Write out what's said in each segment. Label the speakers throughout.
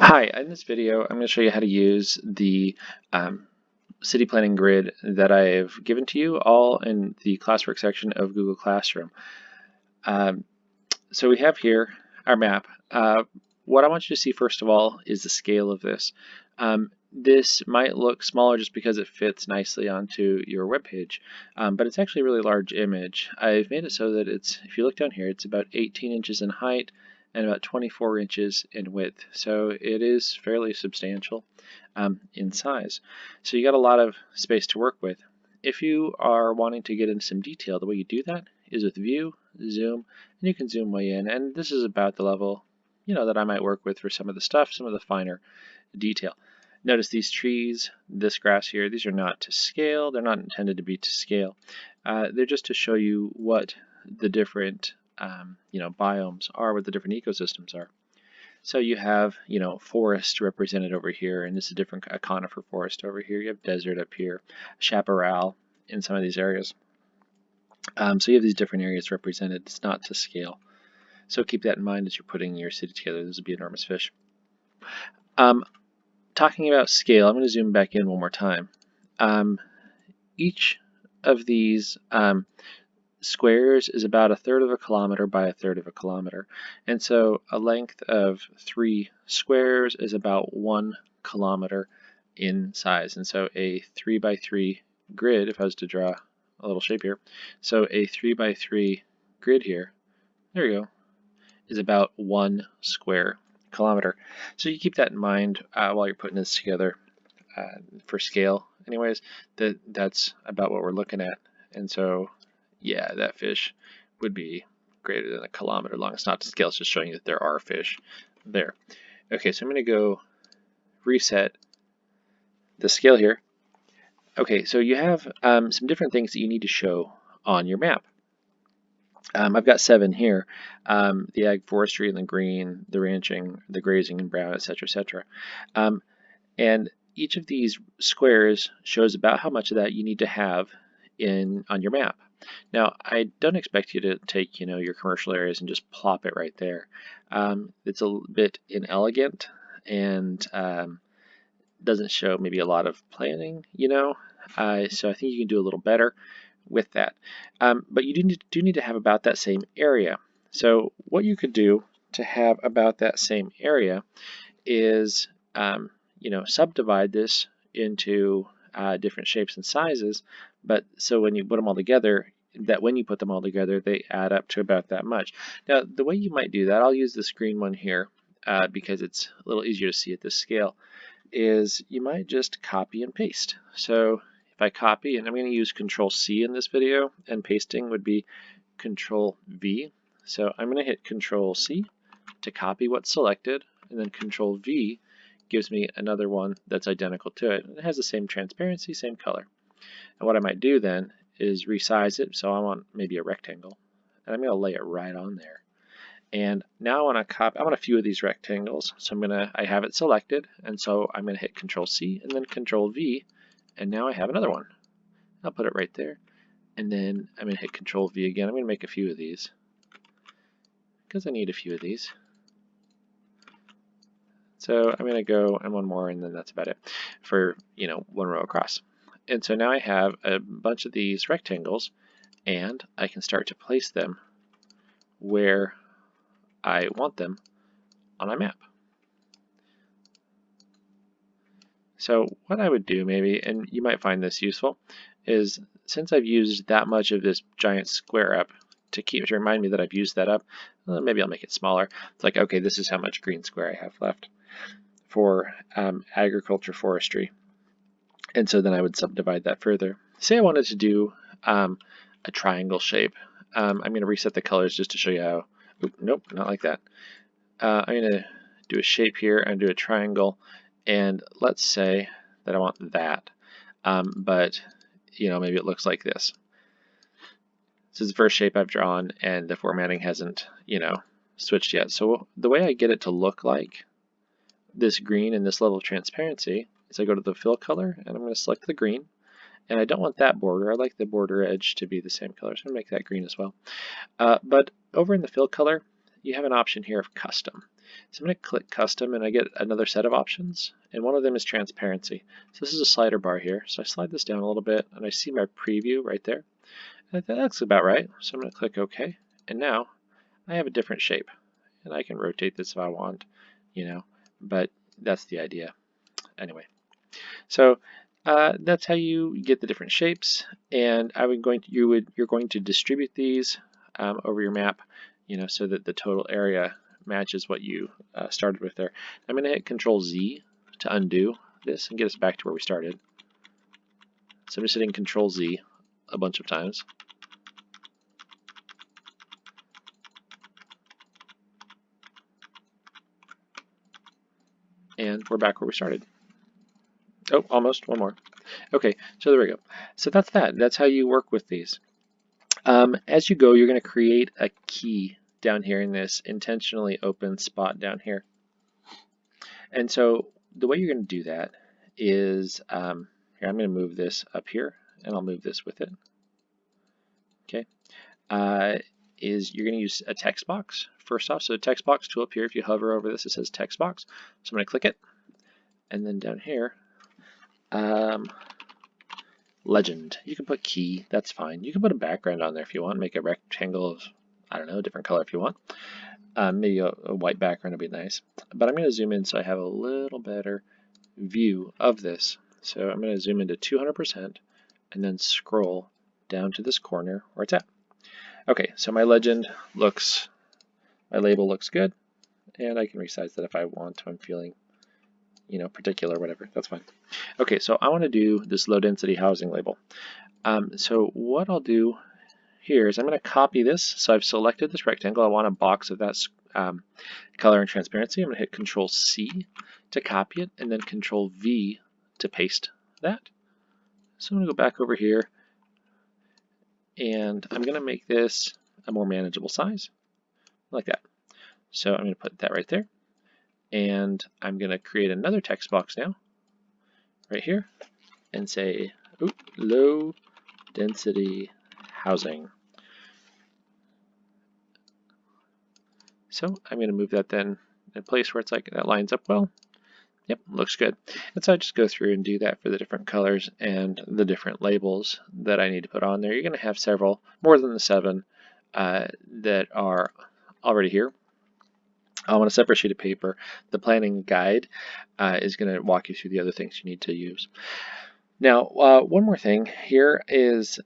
Speaker 1: Hi, in this video, I'm going to show you how to use the city planning grid that I've given to you all in the classwork section of Google Classroom. So we have here our map. What I want you to see first of all is the scale of this. This might look smaller just because it fits nicely onto your web page, but it's actually a really large image. I've made it so that it's, if you look down here, it's about 18 inches in height and about 24 inches in width. So it is fairly substantial in size. So you got a lot of space to work with. If you are wanting to get into some detail, the way you do that is with View, Zoom, and you can zoom way in. And this is about the level, that I might work with for some of the stuff, some of the finer detail. Notice these trees, this grass here, these are not to scale. They're not intended to be to scale. They're just to show you what the different biomes are, what the different ecosystems are. So you have, forest represented over here, and this is a conifer forest over here. You have desert up here, chaparral in some of these areas. So you have these different areas represented. It's not to scale. So keep that in mind as you're putting your city together. This would be enormous fish. Talking about scale, I'm going to zoom back in one more time. Each of these squares is about 1/3 of a kilometer by 1/3 of a kilometer. And so a length of 3 squares is about 1 kilometer in size. And so a 3 by 3 grid, if I was to draw a little shape here, so a 3 by 3 grid here, there you go, is about 1 square kilometer. So you keep that in mind while you're putting this together for scale. Anyways, that's about what we're looking at. And so yeah, that fish would be greater than 1 kilometer long. It's not to scale, it's just showing you that there are fish there. Okay, so I'm going to go reset the scale here. Okay, so you have some different things that you need to show on your map. I've got 7 here, the ag forestry in the green, the ranching, the grazing in brown, etc., etc. And each of these squares shows about how much of that you need to have on your map. Now, I don't expect you to take, your commercial areas and just plop it right there. It's a bit inelegant and doesn't show maybe a lot of planning, so I think you can do a little better with that. But you do need to have about that same area. So what you could do to have about that same area is, subdivide this into different shapes and sizes, but so when you put them all together, they add up to about that much. Now, the way you might do that, I'll use this green one here because it's a little easier to see at this scale, is you might just copy and paste. So if I copy, and I'm going to use Control-C in this video, and pasting would be Control-V. So I'm going to hit Control-C to copy what's selected, and then Control-V gives me another one that's identical to it. It has the same transparency, same color. And what I might do then is resize it. So I want maybe a rectangle, and I'm going to lay it right on there. And now I want to I want a few of these rectangles. So I have it selected, and so I'm going to hit Control-C and then Control-V, and now I have another one. I'll put it right there, and then I'm going to hit Control-V again. I'm going to make a few of these because I need a few of these. So I'm going to go and one more, and then that's about it for, one row across. And so now I have a bunch of these rectangles, and I can start to place them where I want them on my map. So what I would do maybe, and you might find this useful, is since I've used that much of this giant square up to remind me that I've used that up, maybe I'll make it smaller. It's like, okay, this is how much green square I have left for agriculture, forestry. And so then I would subdivide that further. Say I wanted to do a triangle shape. I'm going to reset the colors just to show you how. Nope, not like that. I'm going to do a shape here and do a triangle. And let's say that I want that. But, maybe it looks like this. This is the first shape I've drawn, and the formatting hasn't, switched yet. So the way I get it to look like this green and this level of transparency is I go to the fill color, and I'm going to select the green. And I don't want that border. I like the border edge to be the same color, so I'm going to make that green as well. But over in the fill color, you have an option here of custom. So I'm going to click custom and I get another set of options, and one of them is transparency. So this is a slider bar here, so I slide this down a little bit and I see my preview right there. And that looks about right, so I'm going to click OK, and now I have a different shape, and I can rotate this if I want, but that's the idea. Anyway, so that's how you get the different shapes, and you're going to distribute these over your map, so that the total area matches what you started with there. I'm going to hit Control Z to undo this and get us back to where we started. So I'm just hitting Control Z a bunch of times. And we're back where we started. Oh, almost, one more. Okay, so there we go. So that's that. That's how you work with these. As you go, you're going to create a key down here in this intentionally open spot down here. And so the way you're going to do that is, here, I'm going to move this up here, and I'll move this with it. Okay, is you're going to use a text box first off. So the text box tool up here, if you hover over this, it says text box. So I'm going to click it, and then down here, legend. You can put key, that's fine. You can put a background on there if you want, make a rectangle of, I don't know, a different color if you want. Maybe a white background would be nice. But I'm going to zoom in so I have a little better view of this. So I'm going to zoom into 200% and then scroll down to this corner where it's at. Okay, so my legend looks, my label looks good, and I can resize that if I want to. I'm feeling, particular, whatever, that's fine. Okay, so I want to do this low density housing label. So what I'll do here is I'm going to copy this. So I've selected this rectangle. I want a box of that color and transparency. I'm going to hit Control C to copy it, and then Control V to paste that. So I'm going to go back over here, and I'm going to make this a more manageable size, like that. So I'm going to put that right there, and I'm going to create another text box now, right here, and say, low density housing. So I'm going to move that then in a place where it's like that lines up well. Yep, looks good. And so I just go through and do that for the different colors and the different labels that I need to put on there. You're going to have several, more than the 7 that are already here. On a separate sheet of paper, the planning guide is going to walk you through the other things you need to use. Now, one more thing here is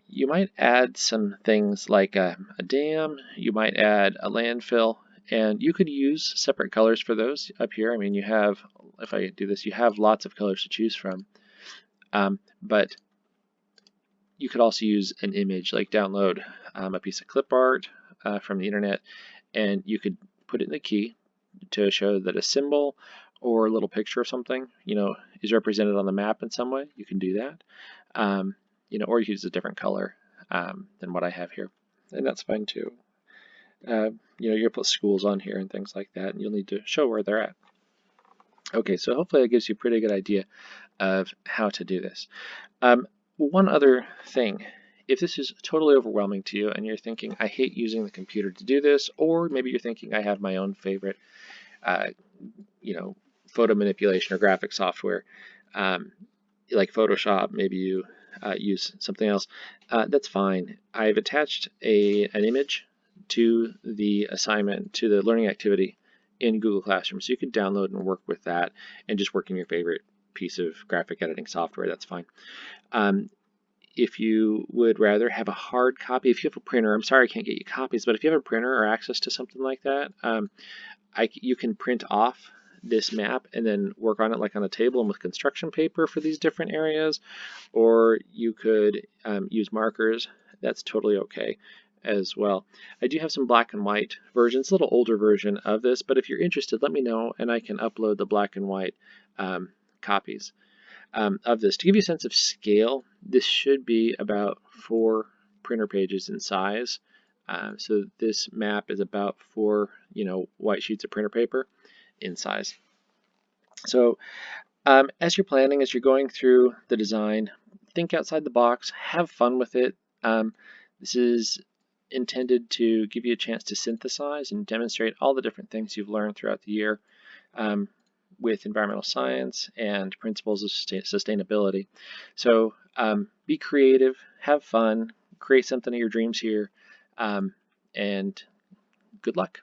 Speaker 1: you might add some things like a dam, you might add a landfill, and you could use separate colors for those up here. I mean, you have, if I do this, you have lots of colors to choose from, but you could also use an image, like download a piece of clip art from the internet, and you could put it in the key to show that a symbol or a little picture of something, is represented on the map in some way. You can do that, or you use a different color than what I have here, and that's fine too. You'll put schools on here and things like that, and you'll need to show where they're at. Okay, so hopefully that gives you a pretty good idea of how to do this. One other thing, if this is totally overwhelming to you and you're thinking, I hate using the computer to do this, or maybe you're thinking, I have my own favorite photo manipulation or graphic software, like Photoshop, maybe you use something else, that's fine. I've attached an image to the assignment, to the learning activity in Google Classroom, so you can download and work with that and just work in your favorite piece of graphic editing software. That's fine. If you would rather have a hard copy, if you have a printer, I'm sorry I can't get you copies, but if you have a printer or access to something like that, you can print off this map and then work on it like on a table and with construction paper for these different areas, or you could use markers. That's totally okay as well. I do have some black and white versions, a little older version of this, but if you're interested, let me know and I can upload the black and white copies of this. To give you a sense of scale, this should be about 4 printer pages in size. So this map is about 4 white sheets of printer paper in size. So as you're planning, as you're going through the design, think outside the box, have fun with it. This is intended to give you a chance to synthesize and demonstrate all the different things you've learned throughout the year with environmental science and principles of sustainability. So be creative, have fun, create something of your dreams here, and good luck.